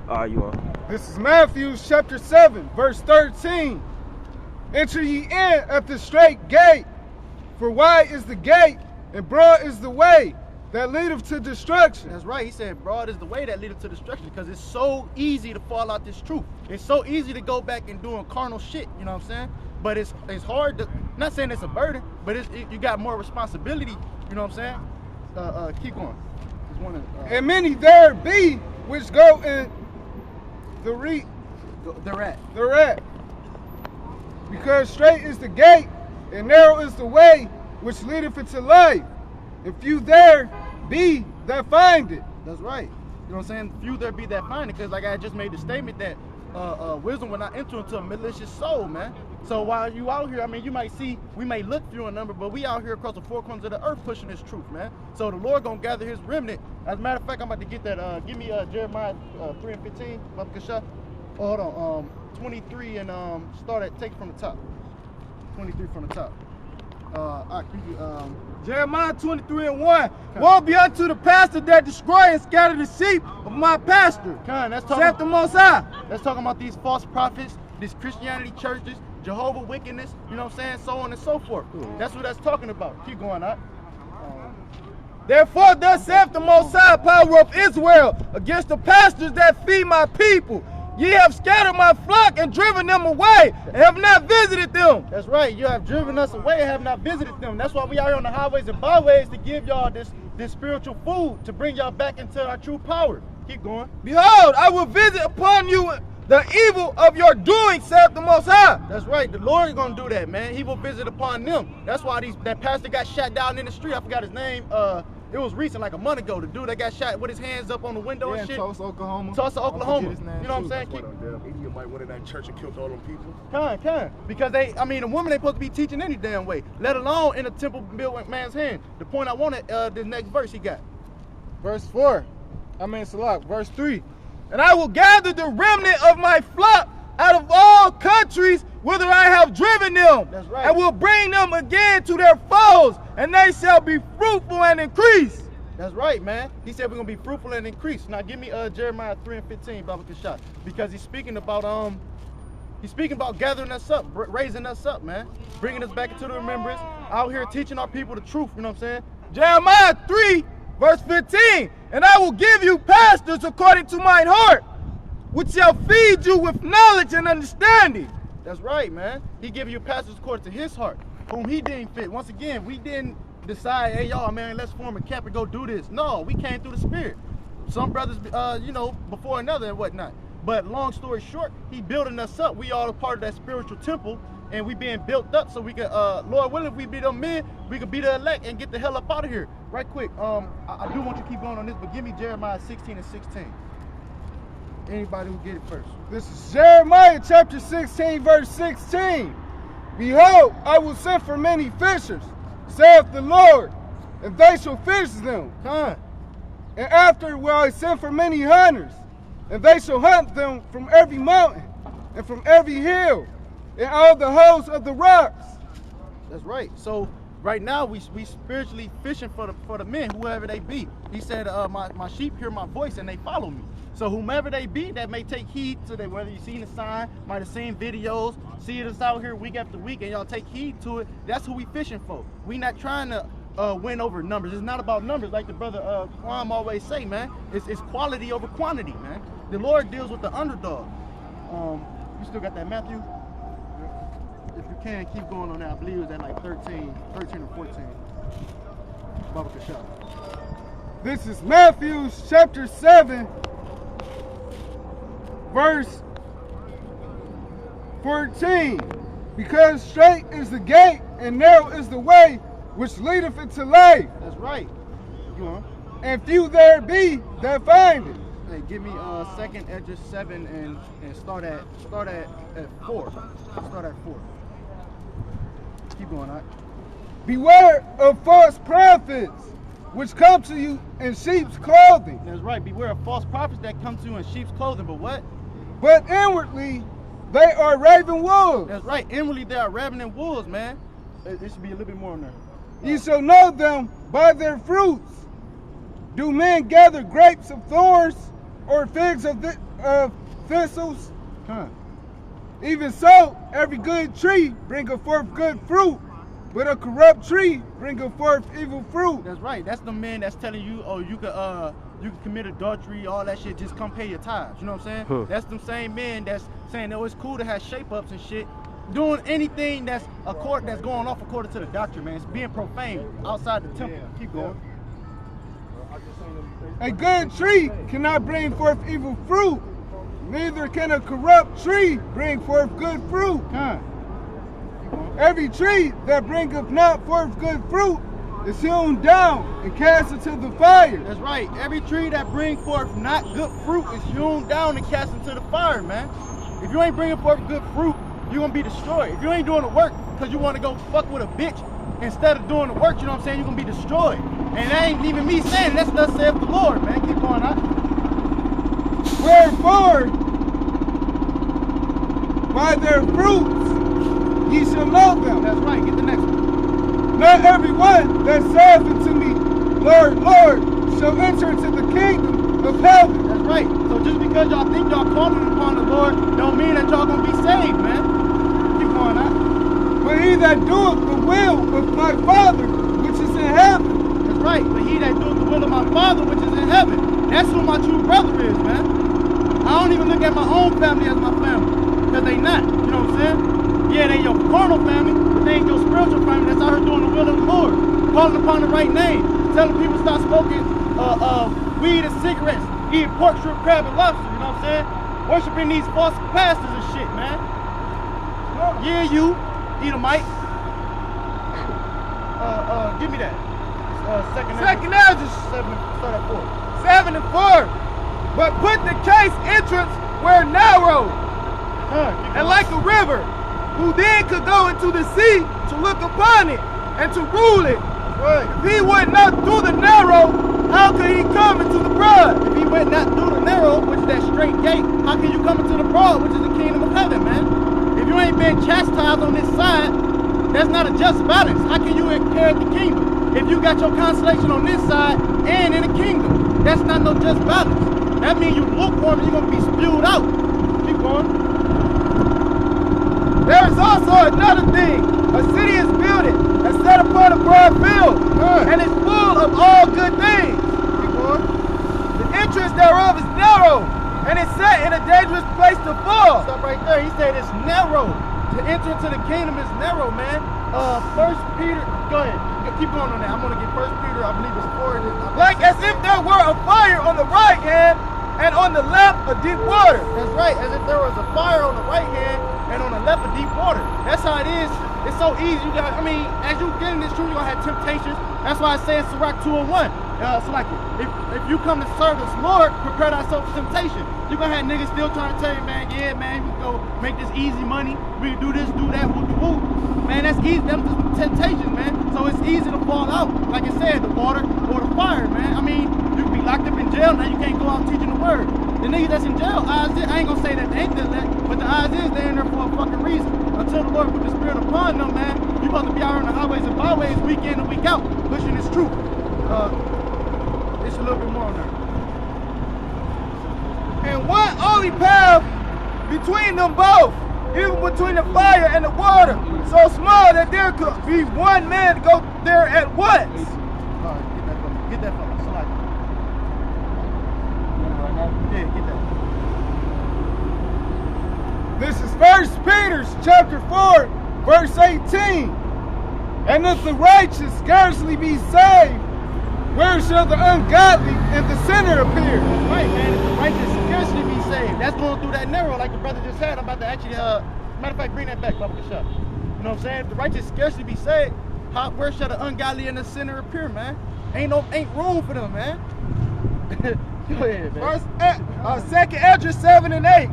You on? This is Matthew chapter 7, verse 13. Enter ye in at the straight gate, for wide is the gate, and broad is the way that leadeth to destruction. That's right. He said broad is the way that leadeth to destruction, because it's so easy to fall out this truth. It's so easy to go back and doing carnal shit, you know what I'm saying? But it's hard to, not saying it's a burden, but you got more responsibility, you know what I'm saying? Keep going. And many there be which go in the rat. Because straight is the gate, and narrow is the way which leadeth into life, and few there be that find it. That's right. You know what I'm saying? Few there be that find it, because like I just made the statement that wisdom will not enter into a malicious soul, man. So while you out here, I mean, you might see, we may look few in number, but we out here across the four corners of the earth pushing this truth, man. So the Lord gonna gather his remnant. As a matter of fact, I'm about to get that, give me Jeremiah 3 and 15, Baba Kasha. Oh, hold on, 23 and start at, take it from the top. 23 from the top. Jeremiah 23 and 1. Okay. Woe be unto the pastor that destroy and scatter the sheep of my pasture. That's talking, the Most High. That's talking about these false prophets, these Christianity churches, Jehovah wickedness, you know what I'm saying, so on and so forth. That's what that's talking about. Keep going, out. Therefore, thus saith the Most High, power of Israel, against the pastors that feed my people. Ye have scattered my flock and driven them away, and have not visited them. That's right. You have driven us away and have not visited them. That's why we are here on the highways and byways, to give y'all this spiritual food, to bring y'all back into our true power. Keep going. Behold, I will visit upon you the evil of your doing, saith the Most High. That's right. The Lord is going to do that, man. He will visit upon them. That's why that pastor got shot down in the street. I forgot his name. It was recent, like a month ago. The dude that got shot with his hands up on the window and shit. Tulsa, Oklahoma. Tulsa, Oklahoma. You know what I'm saying? Idiot might went in that church and killed all them people. Because the woman ain't supposed to be teaching any damn way, let alone in a temple built with man's hand. The point I wanted, this next verse he got. Verse 3. And I will gather the remnant of my flock out of all countries whither I have driven them. That's right. And will bring them again to their foes, and they shall be fruitful and increase. That's right, man. He said we're going to be fruitful and increase. Now give me Jeremiah 3 and 15, Baba Kasha. Because he's speaking about gathering us up, raising us up, man. Bringing us back into the remembrance, out here teaching our people the truth, you know what I'm saying? Jeremiah 3, verse 15. And I will give you pastors according to mine heart, which shall feed you with knowledge and understanding. That's right, man. He give you pastors according to his heart, whom he didn't fit. Once again, we didn't decide, hey, y'all, man, let's form a camp and go do this. No, we came through the Spirit. Some brothers, before another and whatnot. But long story short, he building us up. We all a part of that spiritual temple, and we being built up so we can, Lord willing, if we be them men, we can be the elect and get the hell up out of here. Right quick, I do want you to keep going on this, but give me Jeremiah 16 and 16. Anybody who get it first. This is Jeremiah chapter 16, verse 16. Behold, I will send for many fishers, saith the Lord, and they shall fish them. And after will I send for many hunters, and they shall hunt them from every mountain, and from every hill, and all the holes of the rocks. That's right. So right now we spiritually fishing for the men, whoever they be. He said, my sheep hear my voice and they follow me. So whomever they be that may take heed to that, whether you seen the sign, might have seen videos, see us out here week after week, and y'all take heed to it. That's who we fishing for. We not trying to win over numbers. It's not about numbers, like the brother Kwame always say, man. It's quality over quantity, man. The Lord deals with the underdog. You still got that Matthew? If you can, keep going on that. I believe it was at like 13 or 14. Baba Kasha. This is Matthew chapter 7, verse 14. Because straight is the gate and narrow is the way which leadeth into life. That's right. Go on. And few there be that find it. Hey, give me second Esdras 7 and start at 4. Start at 4. Keep going, all right? Beware of false prophets, which come to you in sheep's clothing. That's right. Beware of false prophets that come to you in sheep's clothing. But what? But inwardly, they are raven wolves. That's right. Inwardly, they are ravening wolves, man. It should be a little bit more in there. You shall know them by their fruits. Do men gather grapes of thorns or figs of of thistles? Huh. Even so, every good tree bringeth forth good fruit, but a corrupt tree bringeth forth evil fruit. That's right. That's the men that's telling you, oh, you can commit adultery, all that shit, just come pay your tithes. You know what I'm saying? Huh. That's them same men that's saying, oh, it's cool to have shape-ups and shit, doing anything that's going off according to the doctrine, man. It's being profane outside the temple. Keep going. A good tree cannot bring forth evil fruit, neither can a corrupt tree bring forth good fruit. Huh. Every tree that bringeth not forth good fruit is hewn down and cast into the fire. That's right. Every tree that brings forth not good fruit is hewn down and cast into the fire, man. If you ain't bringing forth good fruit, you're going to be destroyed. If you ain't doing the work because you want to go fuck with a bitch instead of doing the work, you know what I'm saying, you're going to be destroyed. And that ain't even me saying it. That's thus saith the Lord, man. Keep going on. Wherefore, by their fruits ye shall know them. That's right. Get the next one. Not every one that saith unto me, Lord, Lord, shall enter into the kingdom of heaven. That's right. So just because y'all think y'all calling upon the Lord, don't mean that y'all gonna be saved, man. Keep going on. But he that doeth the will of my Father which is in heaven. That's right. But he that doeth the will of my Father which is in heaven. That's who my true brother is, man. I don't even look at my own family as my family, because they not. You know what I'm saying? Yeah, they your carnal family, but they ain't your spiritual family. That's out here doing the will of the Lord, calling upon the right name, telling people stop smoking weed and cigarettes, eating pork, shrimp, crab, and lobster. You know what I'm saying? Worshiping these false pastors and shit, man. Yeah, you, Edomite. Give me that. Second Ezra 7 and 4. But put the case entrance where narrow, and like a river, who then could go into the sea to look upon it and to rule it. If he went not through the narrow, how could he come into the broad? If he went not through the narrow, which is that straight gate, how can you come into the broad, which is the kingdom of heaven, man? If you ain't been chastised on this side, that's not a just balance. How can you inherit the kingdom? If you got your consolation on this side and in the kingdom, that's not no just balance. That means you lukewarm and you're going to be spewed out. Keep going. There is also another thing. A city is builded and set upon a broad field, and is full of all good things. Keep going. The entrance thereof is narrow, and is set in a dangerous place to fall. Stop right there. He said it's narrow. To enter into the kingdom is narrow, man. 1 Peter, go ahead. Keep going on that. I'm going to get 1 Peter, I believe it's 4. Like as if there were a fire on the right hand, and on the left a deep water. That's right, as if there was a fire on the right hand and on the left a deep water. That's how it is. It's so easy. You got, I mean, as you get in this truth, you're going to have temptations. That's why I say in Sirach 2:1. So like, if you come to serve this Lord, prepare thyself for temptation. You're going to have niggas still trying to tell you, man, yeah, man, we can go make this easy money. We can do this, do that, whoop. Man, that's easy. Them just temptations, man. So it's easy to fall out. Like I said, the water or the fire, man. I mean, you can be locked up in jail, now you can't go out teaching the word. The niggas that's in jail, I ain't gonna say that they ain't done that, but the odds is they're in there for a fucking reason. Until the Lord put the spirit upon them, man, you supposed to be out here on the highways and byways week in and week out, pushing this truth. It's a little bit more on there. And one only path between them both, even between the fire and the water, so small that there could be one man to go there at once. Get that from me. So like, yeah, get that. This is 1 Peter chapter 4, verse 18. And if the righteous scarcely be saved, where shall the ungodly and the sinner appear? That's right, man. If the righteous scarcely be saved, that's going through that narrow, like the brother just said. I'm about to actually, matter of fact, bring that back, Bubba Shut. You know what I'm saying? If the righteous scarcely be saved, where shall the ungodly and the sinner appear, man? Ain't room for them, man. Go ahead, man. 2 Ezra 7 and 8.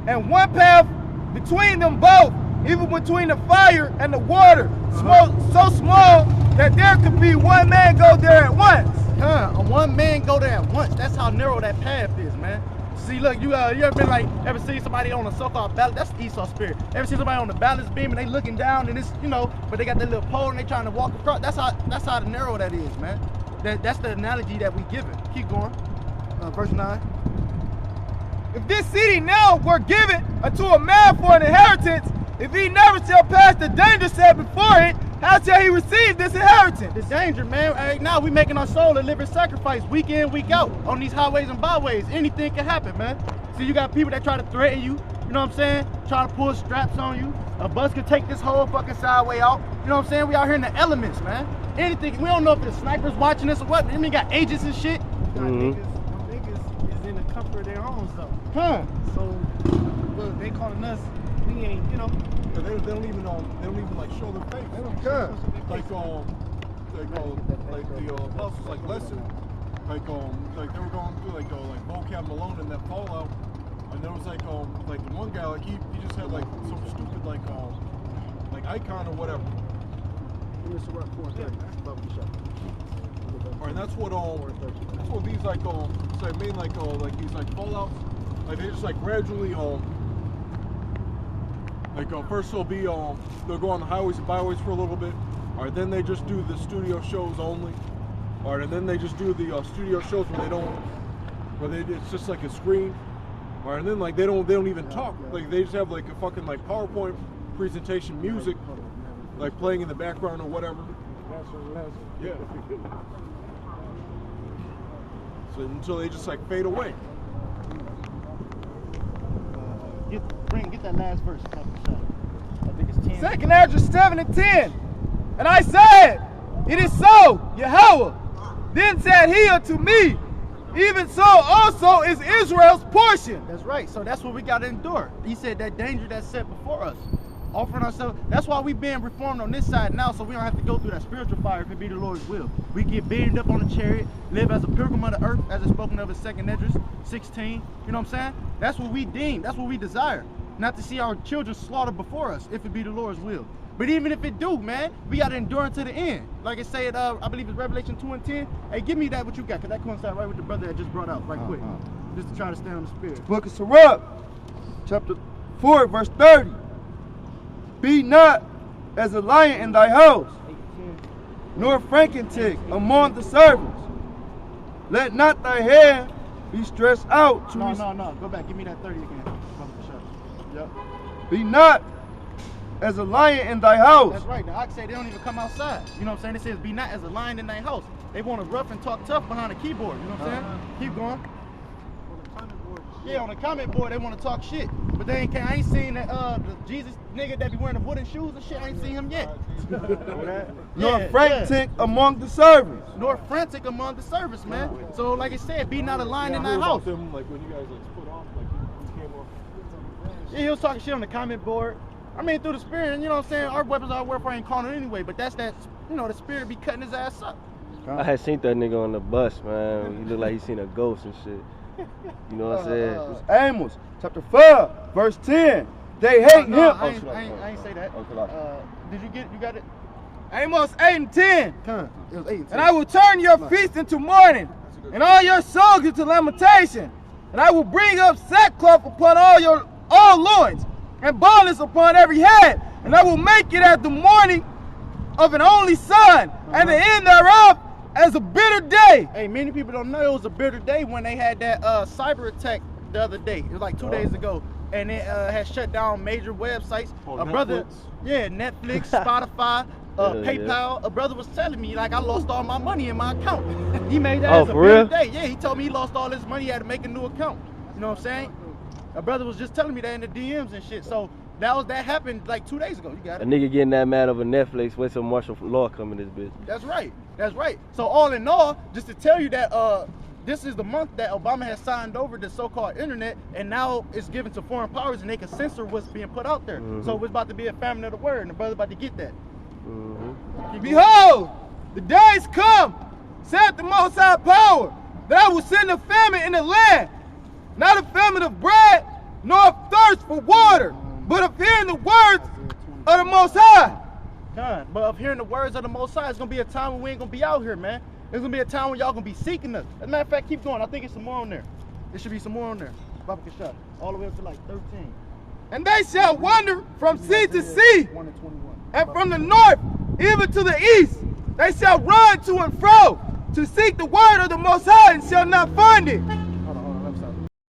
And one path between them both, even between the fire and the water, so small that there could be one man go there at once. One man go there at once. That's how narrow that path is, man. See, look, you ever been like, ever seen somebody on a so-called balance? That's Esau spirit. Ever seen somebody on the balance beam and they looking down and it's, you know, but they got that little pole and they trying to walk across. That's how narrow that is, man. That's the analogy that we give it. Keep going. Verse 9. if this city now were given unto a man for an inheritance, if he never shall pass the danger set before it, how shall he receive this inheritance? The danger, man. Right now, we making our soul a living sacrifice week in, week out on these highways and byways. Anything can happen, man. See, you got people that try to threaten you, you know what I'm saying? Try to pull straps on you. A bus could take this whole fucking sideway out. You know what I'm saying? We out here in the elements, man. Anything. We don't know if the snipers watching us or what. They got agents and shit. Niggas is in the comfort of their homes though. Huh. So look, they calling us, we ain't, you know. They don't even like show their face. They don't care. Like the apostles like lesson. Like they were going through like vocab Malone and that Fallout, and there was like the one guy like he just had like some stupid like icon or whatever. And that's what these like main like these like Fallouts, like they just like gradually first they'll be they'll go on the highways and byways for a little bit, or then they just do the studio shows only, or and then they just do the studio shows it's just like a screen, or and then like they don't even talk, like they just have like a fucking like PowerPoint presentation music like playing in the background or whatever. Yeah. So until they just like fade away. Get that last verse. I think it's 10. Second Ezra 7 and 10. And I said, it is so, Yahweh. Then said he unto me, even so also is Israel's portion. That's right. So that's what we got to endure. He said that danger that's set before us. Offering ourselves. That's why we being reformed on this side now, so we don't have to go through that spiritual fire if it be the Lord's will. We get buried up on the chariot, live as a pilgrim of the earth, as it's spoken of in 2nd Esdras 16. You know what I'm saying? That's what we deem. That's what we desire. Not to see our children slaughtered before us, if it be the Lord's will. But even if it do, man, we got to endure until the end. Like it said, I believe it's Revelation 2 and 10. Hey, give me that what you got, because that coincides right with the brother that just brought out right quick. Just to try to stay on the spirit. Book of Sirach, chapter 4, verse 30. Be not as a lion in thy house, nor frankentic among the servants. Let not thy hair be stretched out to No. Go back. Give me that 30 again. Yep. Be not as a lion in thy house. That's right. The ox say they don't even come outside. You know what I'm saying? It says be not as a lion in thy house. They want to rough and talk tough behind the keyboard. You know what I'm saying? Keep going. Yeah, on the comment board they want to talk shit, but they ain't. I ain't seen that the Jesus nigga that be wearing the wooden shoes and shit. I ain't seen him yet. Nor frantic among the servants. Nor frantic among the servants, man. So like I said, be not a lion in thy house. Them, like when you guys like split off, like you came off. Yeah, he was talking shit on the comment board. I mean, through the spirit, and you know what I'm saying. Our weapons are warfare ain't carnal anyway, but that's that. You know, the spirit be cutting his ass up. I had seen that nigga on the bus, man. He looked like he seen a ghost and shit. You know what I'm saying? It's Amos, chapter 5, verse 10. They hate him. I ain't say that. Did you got it? Amos 8 and 10. It was 8 and 10. And I will turn your feast into mourning, and all your songs into lamentation. And I will bring up sackcloth upon all loins, and baldness upon every head. And I will make it as the mourning of an only son, and the end thereof as a bitter day. Hey, many people don't know it was a bitter day when they had that cyber attack the other day. It was like 2 days ago. And it had shut down major websites. A brother, Netflix, Spotify, PayPal. A brother was telling me, like, I lost all my money in my account. He made that as a bitter day. Yeah, he told me he lost all his money. He had to make a new account. You know what I'm saying? A brother was just telling me that in the DMs and shit. So that happened like 2 days ago. You got it. A nigga getting that mad over Netflix. Wait till martial law come in this bitch. That's right. That's right. So all in all, just to tell you that this is the month that Obama has signed over the so-called internet, and now it's given to foreign powers, and they can censor what's being put out there. So it's about to be a famine of the word, and the brother's about to get that. Behold, the days come, saith the Most High Power, that I will send a famine in the land, not a famine of bread, nor of thirst for water, but of hearing the words of the Most High. But of hearing the words of the Most High, it's going to be a time when we ain't going to be out here, man. It's going to be a time when y'all going to be seeking us. As a matter of fact, keep going. I think it's some more on there. There should be some more on there. Baba Kashaf. All the way up to like 13. And they shall wander from sea to sea, 1 and 21. and from the north even to the east. They shall run to and fro to seek the word of the Most High, and shall not find it.